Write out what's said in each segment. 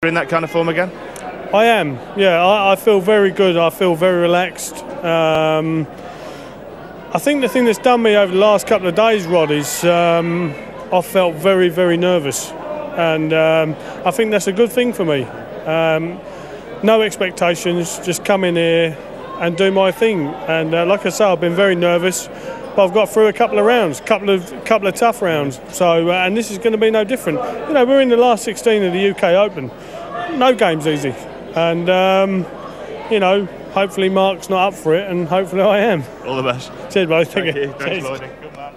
In that kind of form again? I am, yeah. I feel very good. I feel very relaxed. I think the thing that's done me over the last couple of days, Rod, is I felt very, very nervous. And I think that's a good thing for me. No expectations, just come in here and do my thing. And like I say, I've been very nervous, but I've got through a couple of rounds, couple of tough rounds. So, and this is going to be no different. You know, we're in the last 16 of the UK Open. No game's easy. And, you know, hopefully Mark's not up for it, and hopefully I am. All the best. Cheers, bro. Thank you. Thanks, Lloyd. Good man.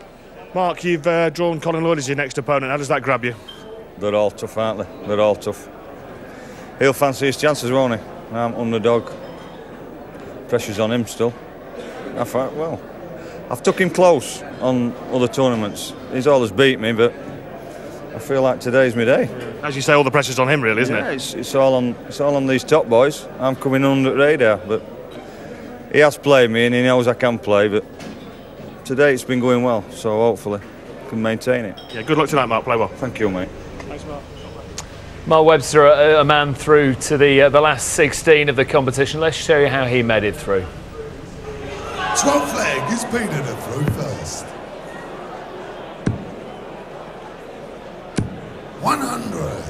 Mark, you've drawn Colin Lloyd as your next opponent. How does that grab you? They're all tough, aren't they? They're all tough. He'll fancy his chances, won't he? I'm underdog. Pressure's on him still. I thought, well, I've took him close on other tournaments. He's always beat me, but I feel like today's my day. As you say, all the pressure's on him, really, isn't it? It's all on these top boys. I'm coming under the radar, but he has played me and he knows I can play. But today it's been going well, so hopefully I can maintain it. Yeah, good luck tonight, Mark. Play well. Thank you, mate. Thanks, Mark. Mark Webster, a man through to the last 16 of the competition. Let's show you how he made it through. 12th leg is Peter to throw first. 100.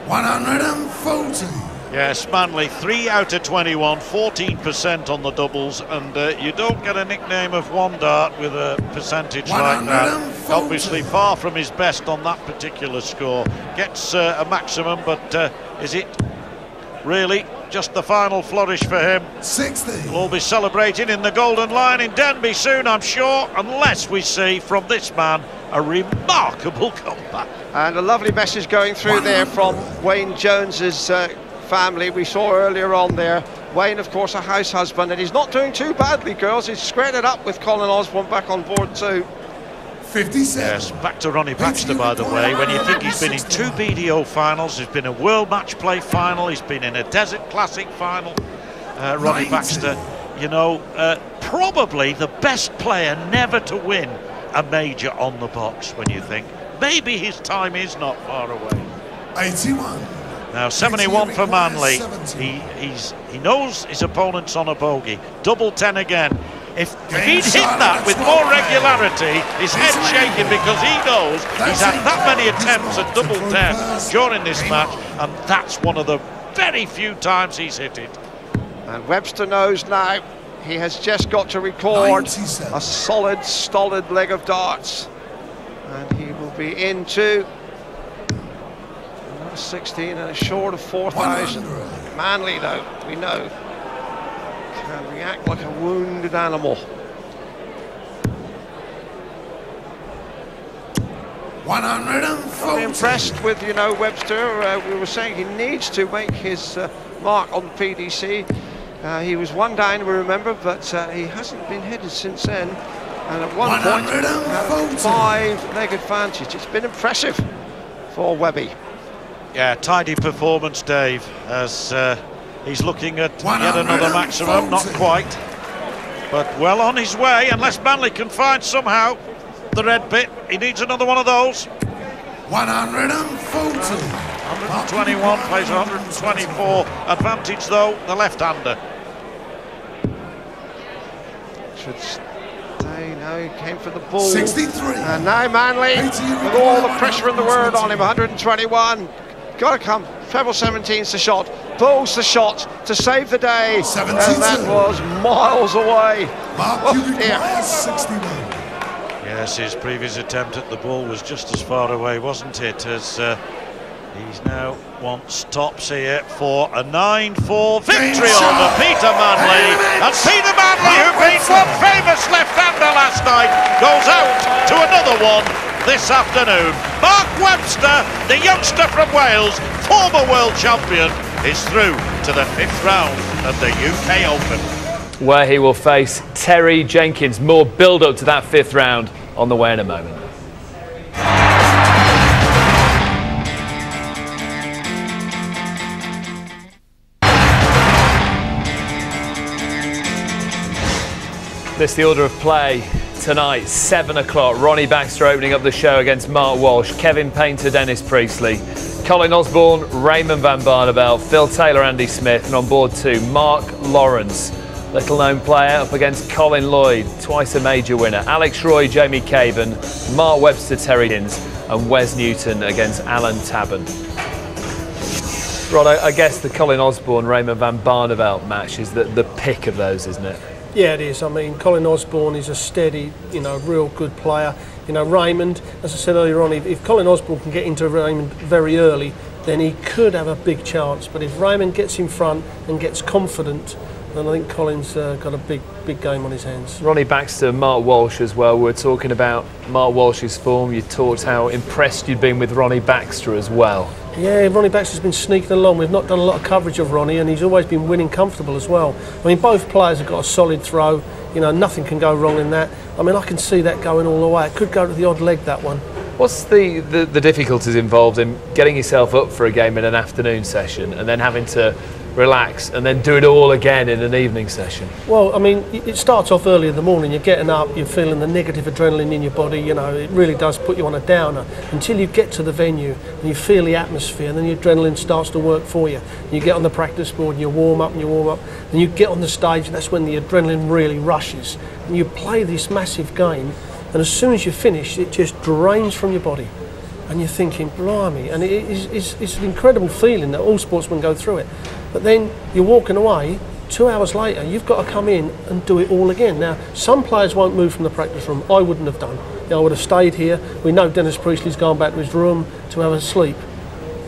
140. Yes, Manley, 3 out of 21, 14% on the doubles, and you don't get a nickname of one dart with a percentage like that. Obviously far from his best on that particular score. Gets a maximum, but is it really just the final flourish for him? 60. We'll be celebrating in the Golden Lion in Denby soon, I'm sure, unless we see from this man a remarkable comeback. And a lovely message going through there from Wayne Jones's family. We saw earlier on there, Wayne, of course, a house husband, and he's not doing too badly, girls. He's squared it up with Colin Osborne back on board too. 57. Yes, back to Ronnie Baxter, by the way. When you think he's been in 2 BDO finals, he's been a World Match Play final, he's been in a Desert Classic final. Ronnie Baxter, you know, probably the best player never to win a major on the box, when you think. Maybe his time is not far away. 81. Now 71 for Manley. He knows his opponent's on a bogey. Double 10 again. If he'd hit that with more regularity, his head's shaking because he knows he's had that many attempts at double 10 during this match, and that's one of the very few times he's hit it. And Webster knows now he has just got to record a solid, stolid leg of darts, and he will be into 16 and a short of 4,000. Manley, though, we know, can react like a wounded animal. 140. I'm impressed with, you know, Webster. We were saying he needs to make his mark on the PDC. He was one down, we remember, but he hasn't been headed since then. And at one point, had a 5-leg advantage. It's been impressive for Webby. Yeah, tidy performance, Dave, as he's looking at yet another maximum, not quite, but well on his way, unless Manley can find somehow the red bit. He needs another one of those. 140. 121 plays 124. Advantage, though, the left-hander. Should stay, no, he came for the ball. 63. And now Manley, with all the pressure in the world on him, 121. Got to come. Treble 17's the shot. Pulls the shot to save the day. 72. And that was miles away. Mark 61. Yes, his previous attempt at the ball was just as far away, wasn't it? As he's now wants tops here for a 9-4 victory over Peter Manley. And Peter Manley, who beat one famous left-hander last night, goes out to another one this afternoon. Mark Webster, the youngster from Wales, former world champion, is through to the 5th round of the UK Open, where he will face Terry Jenkins. More build-up to that 5th round on the way in a moment. This is the order of play tonight, 7 o'clock. Ronnie Baxter opening up the show against Mark Walsh, Kevin Painter, Dennis Priestley, Colin Osborne, Raymond van Barneveld, Phil Taylor, Andy Smith, and on board too, Mark Lawrence, little known player, up against Colin Lloyd, twice a major winner, Alex Roy, Jamie Caban, Mark Webster, Terry Higgins, and Wes Newton against Alan Tabben. Rod, I guess the Colin Osborne, Raymond van Barneveld match is the pick of those, isn't it? Yeah, it is. I mean, Colin Osborne is a steady, real good player. Raymond, as I said earlier on, if Colin Osborne can get into Raymond very early, then he could have a big chance. But if Raymond gets in front and gets confident, then I think Colin's got a big game on his hands. Ronnie Baxter, Mark Walsh as well. We're talking about Mark Walsh's form. You talked how impressed you'd been with Ronnie Baxter as well. Yeah, Ronnie Baxter's been sneaking along. We've not done a lot of coverage of Ronnie, and he's always been winning comfortable as well. I mean, both players have got a solid throw. Nothing can go wrong in that. I mean, I can see that going all the way. It could go to the odd leg, that one. What's the difficulties involved in getting yourself up for a game in an afternoon session and then having to relax and then do it all again in an evening session? Well, I mean, it starts off early in the morning. You're getting up, you're feeling the negative adrenaline in your body. It really does put you on a downer until you get to the venue and you feel the atmosphere, and then your adrenaline starts to work for you. You get on the practice board and you warm up, and you get on the stage, and that's when the adrenaline really rushes. And you play this massive game, and as soon as you finish, it just drains from your body. And you're thinking, blimey, and it's an incredible feeling that all sportsmen go through it. But then you're walking away, 2 hours later, you've got to come in and do it all again. Now, some players won't move from the practice room. I wouldn't have done. I would have stayed here. We know Dennis Priestley's gone back to his room to have a sleep.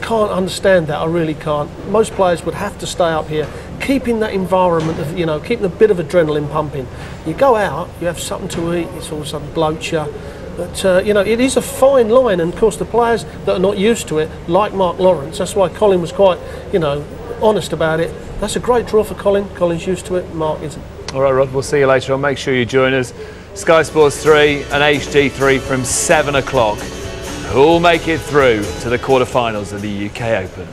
Can't understand that, I really can't. Most players would have to stay up here, keeping that environment of, keeping a bit of adrenaline pumping. You go out, you have something to eat, it's all of a sudden bloats you. But, it is a fine line, and of course the players that are not used to it, like Mark Lawrence, that's why Colin was quite, honest about it. That's a great draw for Colin. Colin's used to it, Mark isn't. All right, Rod, we'll see you later on. Make sure you join us. Sky Sports 3 and HD3 from 7 o'clock. Who'll make it through to the quarterfinals of the UK Open?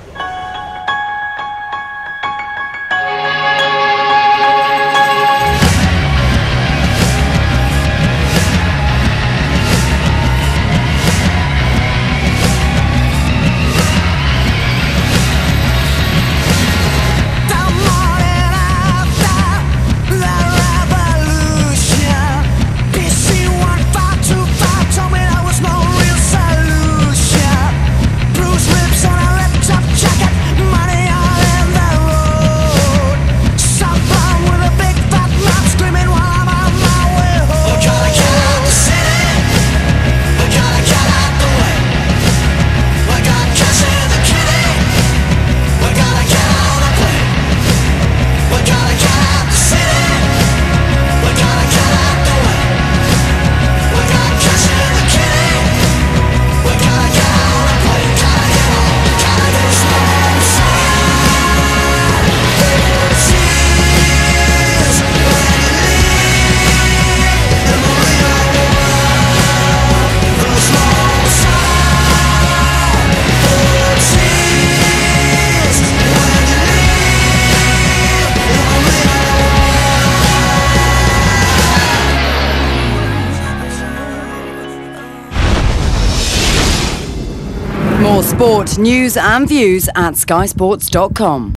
More sport, news and views at skysports.com.